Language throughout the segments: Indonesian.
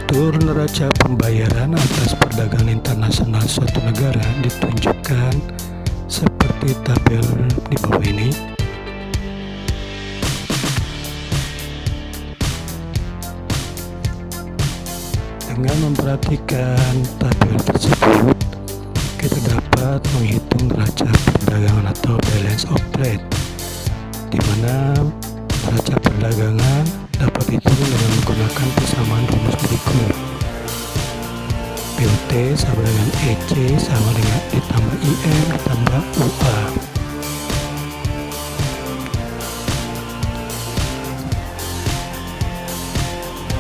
Struktur neraca pembayaran atas perdagangan internasional suatu negara ditunjukkan seperti tabel di bawah ini. Dengan memperhatikan tabel tersebut, kita dapat menghitung neraca perdagangan atau balance of trade, di mana neraca perdagangan dapat dihitung dengan menggunakan persamaan rumus berikut. POT sama dengan EC sama dengan ditambah IM ditambah UA.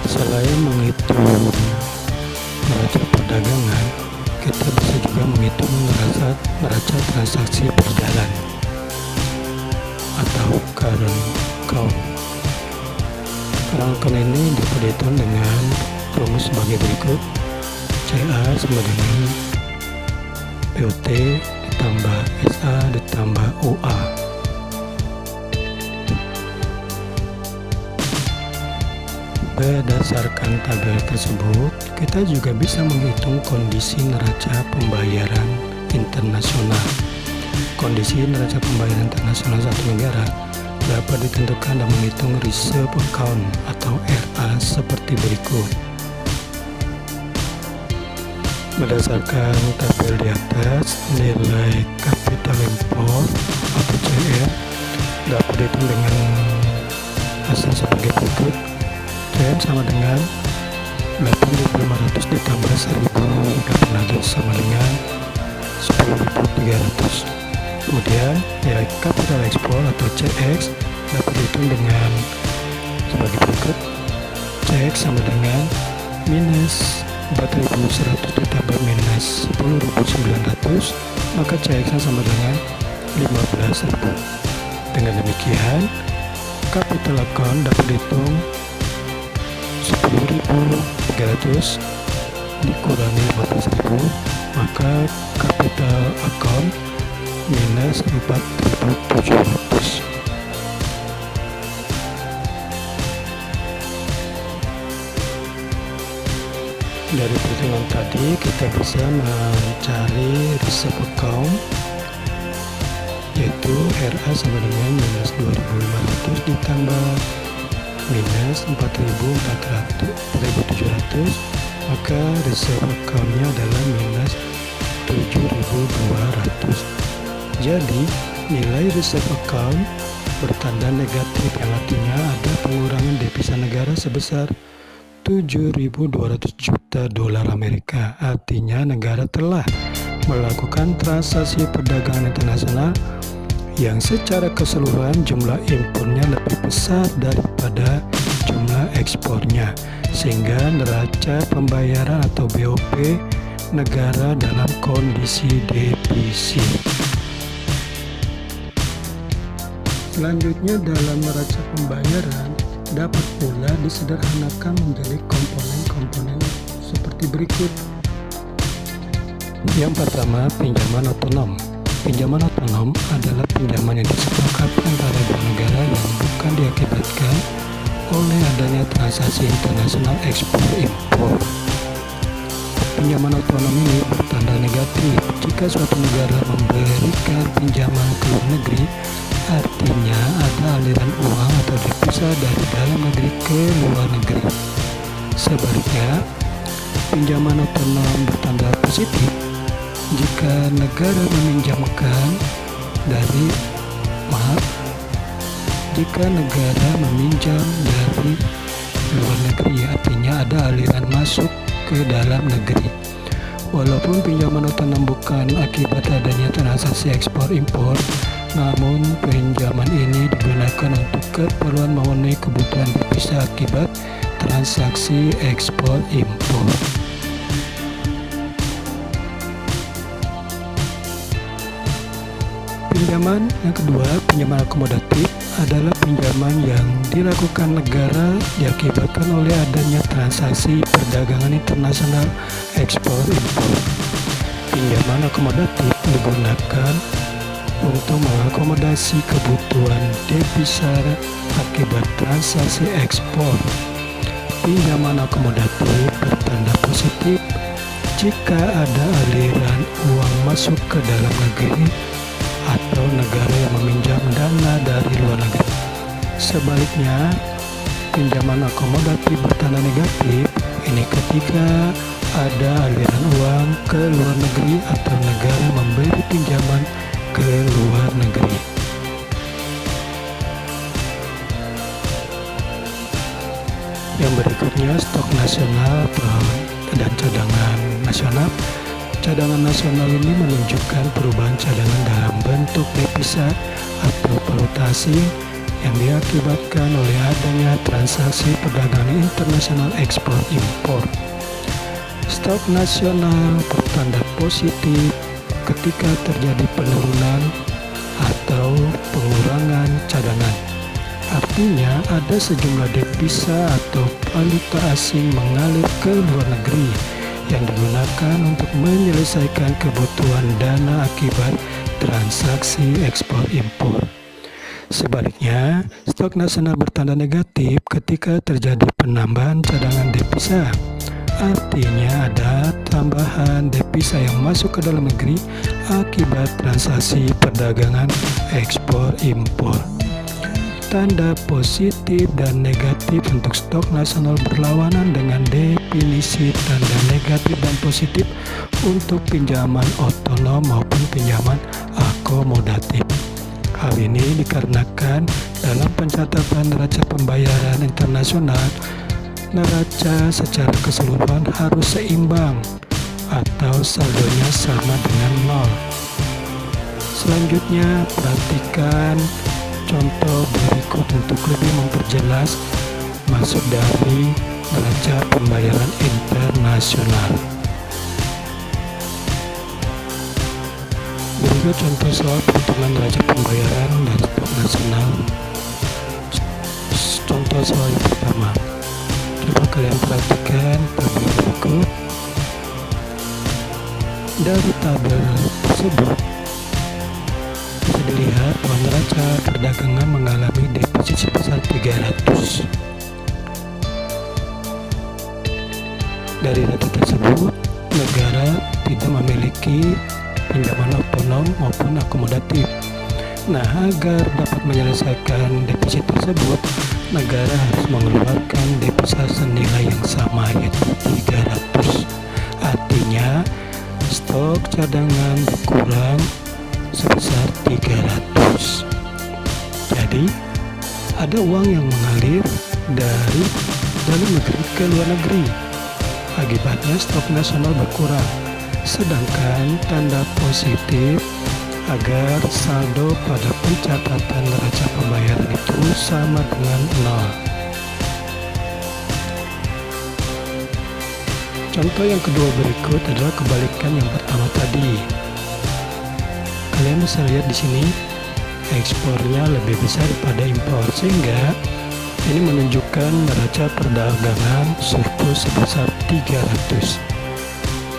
Selain menghitung neraca perdagangan, kita bisa juga menghitung neraca transaksi berjalan atau current account. Current account ini dapat dihitung dengan rumus sebagai berikut. CA sama dengan POT ditambah SA ditambah UA. Berdasarkan tabel tersebut, kita juga bisa menghitung kondisi neraca pembayaran internasional. Kondisi neraca pembayaran internasional satu negara dapat ditentukan dan menghitung reserve account atau RA seperti berikut. Berdasarkan tabel di atas, nilai capital import atau CR dapat dihitung dengan hasil sebagai berikut. CR sama dengan 8.500 ditambah 1.800 sama dengan 10.300. Kemudian nilai capital export atau CX dapat dihitung dengan sebagai berikut. CX sama dengan minus 4.100 ditambah minus 10.900, maka CX sama dengan 15.000. Dengan demikian, capital account dapat dihitung 10.300 dikurangi 15.000, maka capital account minus 4.700. Dari perhitungan tadi kita bisa mencari reserve account, yaitu RA sama dengan minus 2.500 ditambah minus 4.700, maka reserve account-nya adalah minus 7.200. Jadi nilai reserve account bertanda negatif, yang artinya ada pengurangan devisa negara sebesar 7.200 juta dolar Amerika. Artinya negara telah melakukan transaksi perdagangan internasional yang secara keseluruhan jumlah impornya lebih besar daripada jumlah ekspornya, sehingga neraca pembayaran atau BOP negara dalam kondisi defisit. Selanjutnya, dalam neraca pembayaran dapat pula disederhanakan menjadi komponen-komponen seperti berikut. Yang pertama, pinjaman otonom. Pinjaman otonom adalah pinjaman yang disepakati antara dua negara yang bukan diakibatkan oleh adanya transaksi internasional ekspor-impor. Pinjaman otonom ini bertanda negatif jika suatu negara memberikan pinjaman ke luar negeri, artinya ada aliran uang atau devisa dari dalam negeri ke luar negeri. Sebaliknya, pinjaman otonom bertanda positif jika negara meminjam dari luar negeri, artinya ada aliran masuk ke dalam negeri. Walaupun pinjaman otonom bukan akibat adanya transaksi ekspor-impor, namun pinjaman ini digunakan untuk keperluan memenuhi kebutuhan devisa akibat transaksi ekspor-impor. Pinjaman yang kedua, pinjaman akomodatif, adalah pinjaman yang dilakukan negara diakibatkan oleh adanya transaksi perdagangan internasional ekspor-impor. Pinjaman akomodatif digunakan untuk mengakomodasi kebutuhan devisa akibat transaksi ekspor. Pinjaman akomodatif bertanda positif jika ada aliran uang masuk ke dalam negeri atau negara yang meminjam dana dari luar negeri. Sebaliknya, pinjaman akomodatif bertanda negatif ini ketika ada aliran uang ke luar negeri atau negara memberi pinjaman ke luar negeri. Yang berikutnya, stok nasional dan cadangan nasional. Cadangan nasional ini menunjukkan perubahan cadangan dalam bentuk devisa atau valuta asing yang diakibatkan oleh adanya transaksi perdagangan internasional ekspor impor. Stok nasional bertanda positif ketika terjadi penurunan atau pengurangan cadangan. Artinya ada sejumlah devisa atau valuta asing mengalir ke luar negeri yang digunakan untuk menyelesaikan kebutuhan dana akibat transaksi ekspor impor. Sebaliknya, stok nasional bertanda negatif ketika terjadi penambahan cadangan devisa. Artinya ada tambahan devisa yang masuk ke dalam negeri akibat transaksi perdagangan ekspor impor. Tanda positif dan negatif untuk stok nasional berlawanan dengan definisi tanda negatif dan positif untuk pinjaman otonom maupun pinjaman akomodatif. Hal ini dikarenakan dalam pencatatan neraca pembayaran internasional, neraca secara keseluruhan harus seimbang atau saldonya sama dengan nol. Selanjutnya, perhatikan contoh berikut untuk lebih memperjelas maksud dari neraca pembayaran internasional. Berikut contoh soal perhitungan neraca pembayaran dan stok nasional. Contoh soal yang pertama. Coba kalian perhatikan tabel berikut. Dari tabel tersebut bisa dilihat bahwa neraca perdagangan mengalami defisit sebesar 300. Dari data tersebut, negara tidak memiliki pinjaman otonom maupun akomodatif. Nah, agar dapat menyelesaikan defisit tersebut, negara harus mengeluarkan devisa senilai yang sama, yaitu 300. Artinya, stok cadangan berkurang sebesar 300. Jadi, ada uang yang mengalir dari dalam negeri ke luar negeri. Akibatnya stok nasional berkurang. Sedangkan tanda positif agar saldo pada pencatatan neraca pembayaran itu sama dengan nol. Contoh yang kedua berikut adalah kebalikan yang pertama tadi. Kalian bisa lihat di sini ekspornya lebih besar daripada impor, sehingga ini menunjukkan neraca perdagangan surplus sebesar 300.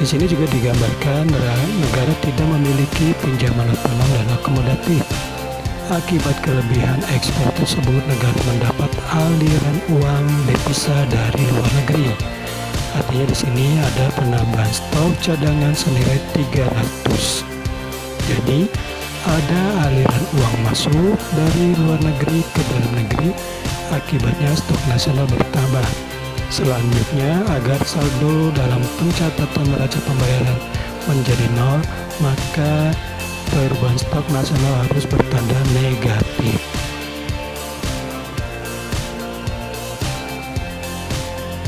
Di sini juga digambarkan negara tidak memiliki pinjaman otonom dan akomodatif. Akibat kelebihan ekspor tersebut, negara mendapat aliran uang devisa dari luar negeri. Artinya di sini ada penambahan stok cadangan senilai 300. Jadi, ada aliran uang masuk dari luar negeri ke dalam negeri, akibatnya stok nasional bertambah. Selanjutnya, agar saldo dalam pencatatan neraca pembayaran menjadi nol, maka perubahan stok nasional harus bertanda negatif.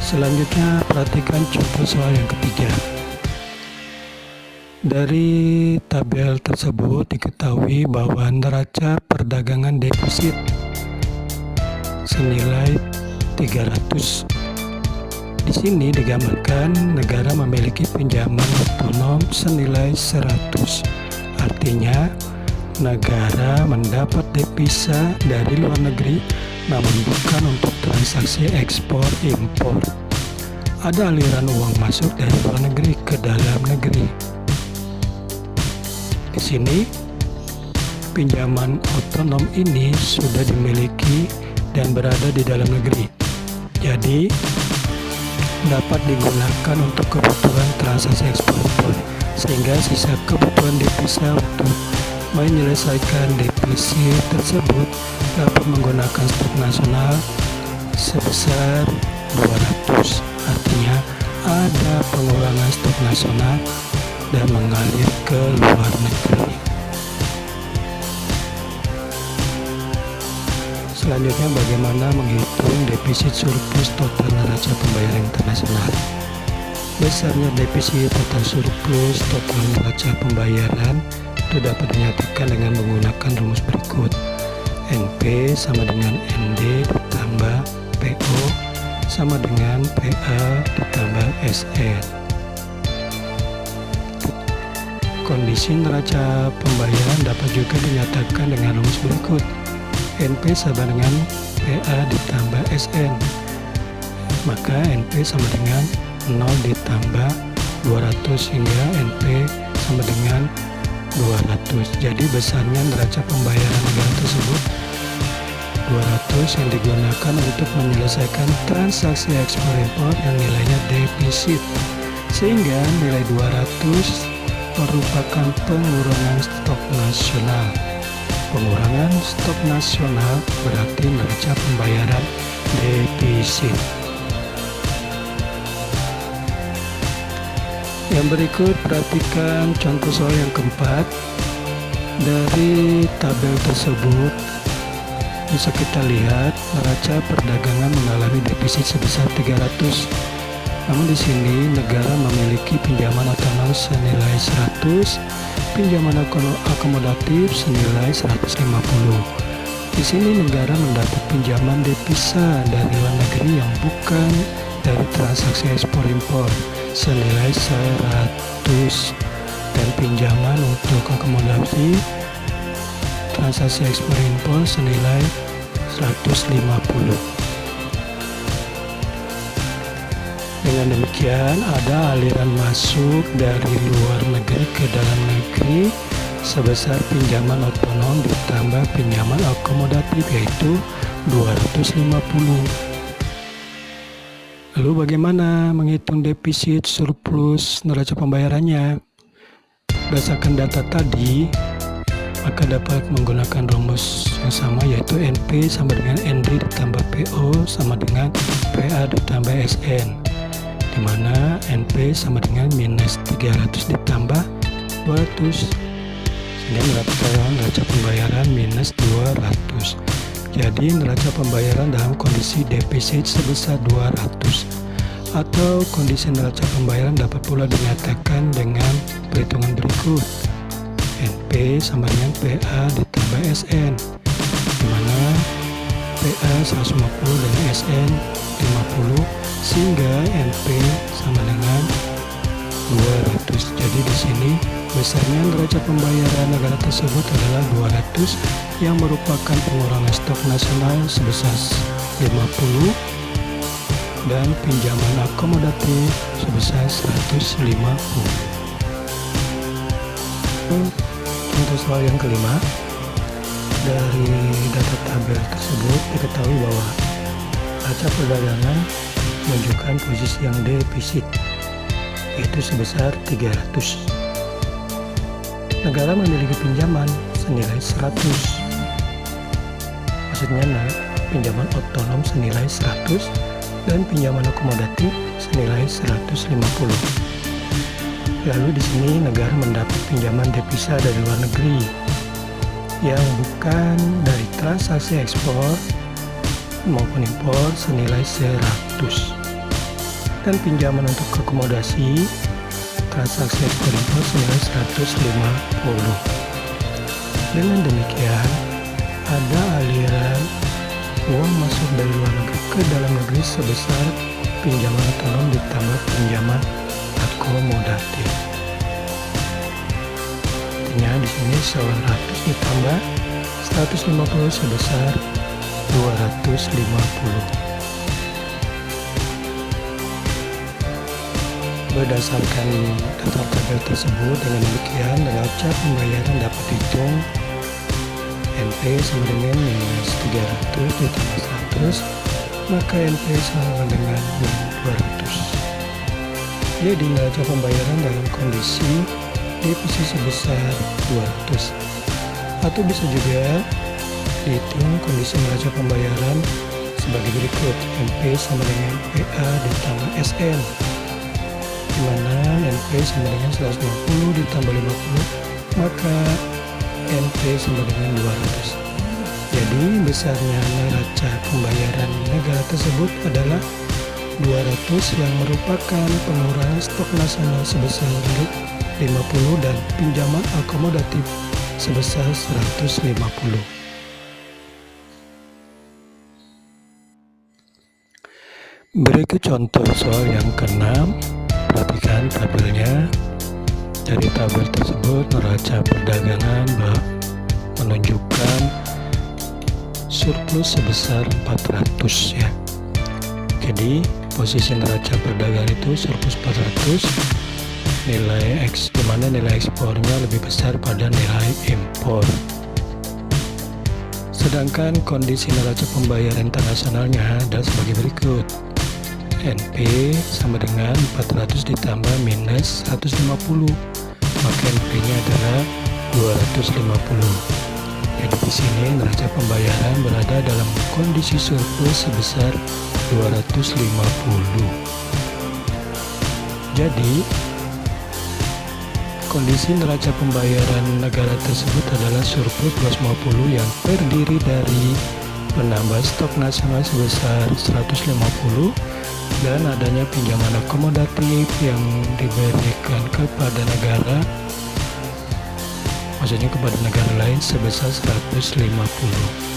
Selanjutnya, perhatikan contoh soal yang ketiga. Dari tabel tersebut diketahui bahwa neraca perdagangan defisit senilai 300. Di sini digambarkan negara memiliki pinjaman otonom senilai 100. Artinya, negara mendapat devisa dari luar negeri namun bukan untuk transaksi ekspor impor. Ada aliran uang masuk dari luar negeri ke dalam negeri. Di sini, pinjaman otonom ini sudah dimiliki dan berada di dalam negeri. Jadi, dapat digunakan untuk kebutuhan transaksi ekspor impor, sehingga sisa kebutuhan devisa untuk menyelesaikan defisit tersebut dapat menggunakan stok nasional sebesar 200. Artinya ada pengurangan stok nasional dan mengalir ke luar negeri. Selanjutnya, bagaimana menghitung defisit surplus total neraca pembayaran internasional? Besarnya defisit total surplus total neraca pembayaran itu dapat dinyatakan dengan menggunakan rumus berikut. NP sama dengan ND ditambah PO sama dengan PA ditambah SN. Kondisi neraca pembayaran dapat juga dinyatakan dengan rumus berikut. NP sama dengan PA ditambah SN. Maka NP sama dengan 0 ditambah 200 sehingga NP sama dengan 200. Jadi besarnya neraca pembayaran negara tersebut 200 yang digunakan untuk menyelesaikan transaksi ekspor impor yang nilainya defisit, sehingga nilai 200 merupakan pengurangan stok nasional. Pengurangan stok nasional berarti neraca pembayaran defisit. Yang berikut, perhatikan contoh soal yang keempat. Dari tabel tersebut bisa kita lihat neraca perdagangan mengalami defisit sebesar 300. Namun di sini negara memiliki pinjaman otonom senilai 100, pinjaman akomodatif senilai 150. Di sini negara mendapat pinjaman devisa dari luar negeri yang bukan dari transaksi ekspor impor senilai 100 dan pinjaman untuk akomodasi transaksi ekspor impor senilai 150. Dengan demikian, ada aliran masuk dari luar negeri ke dalam negeri sebesar pinjaman otonom ditambah pinjaman akomodatif, yaitu 250. Lalu bagaimana menghitung defisit surplus neraca pembayarannya? Berdasarkan data tadi, maka dapat menggunakan rumus yang sama, yaitu NP sama dengan ND ditambah PO sama dengan PA ditambah SN, di mana NP sama dengan minus 300 ditambah 200, sehingga mendapatkan neraca pembayaran minus 200. Jadi neraca pembayaran dalam kondisi defisit sebesar 200, atau kondisi neraca pembayaran dapat pula dinyatakan dengan perhitungan berikut. NP sama dengan PA ditambah SN, di mana PA 150 dan SN 50, sehingga NP sama dengan 200. Jadi di sini besarnya neraca pembayaran negara tersebut adalah 200 yang merupakan pengurangan stok nasional sebesar 50 dan pinjaman akomodatif sebesar 150. Untuk soal yang kelima, dari data tabel tersebut diketahui bahwa neraca perdagangan menunjukkan posisi yang defisit, yaitu sebesar 300. Negara memiliki pinjaman senilai 100. Maksudnya pinjaman otonom senilai 100 dan pinjaman akomodatif senilai 150. Lalu di sini negara mendapat pinjaman devisa dari luar negeri yang bukan dari transaksi ekspor maupun impor senilai 100, dan pinjaman untuk akomodasi transaksi ekspor impor senilai 150. Dengan demikian, ada aliran uang masuk dari luar negeri ke dalam negeri sebesar pinjaman otonom ditambah pinjaman akomodatif. Artinya di sini 100 ditambah 150 sebesar 250. Berdasarkan data tabel tersebut, dengan demikian neraca pembayaran dapat dihitung NP sama dengan minus 300 ditambah 100 maka NP sama dengan min 200. Jadi neraca pembayaran dalam kondisi defisit sebesar 200. Atau bisa juga dihitung kondisi neraca pembayaran sebagai berikut. NP sama dengan PA ditambah SN, di mana NP sama dengan 150 ditambah 50, maka NP sama dengan 200. Jadi besarnya neraca pembayaran negara tersebut adalah 200 yang merupakan pengurangan stok nasional sebesar 50 dan pinjaman akomodatif sebesar 150. Berikut contoh soal yang ke-6. Perhatikan tabelnya. Dari tabel tersebut neraca perdagangan menunjukkan surplus sebesar 400 ya. Jadi posisi neraca perdagangan itu surplus 400, di mana nilai ekspornya lebih besar pada nilai impor. Sedangkan kondisi neraca pembayaran internasionalnya adalah sebagai berikut. NP sama dengan 400 ditambah minus 150, maka NP-nya adalah 250. Jadi di sini neraca pembayaran berada dalam kondisi surplus sebesar 250. Jadi kondisi neraca pembayaran negara tersebut adalah surplus 250 yang terdiri dari penambah stok nasional sebesar 150 dan adanya pinjaman akomodatif yang diberikan kepada negara, maksudnya kepada negara lain sebesar 150.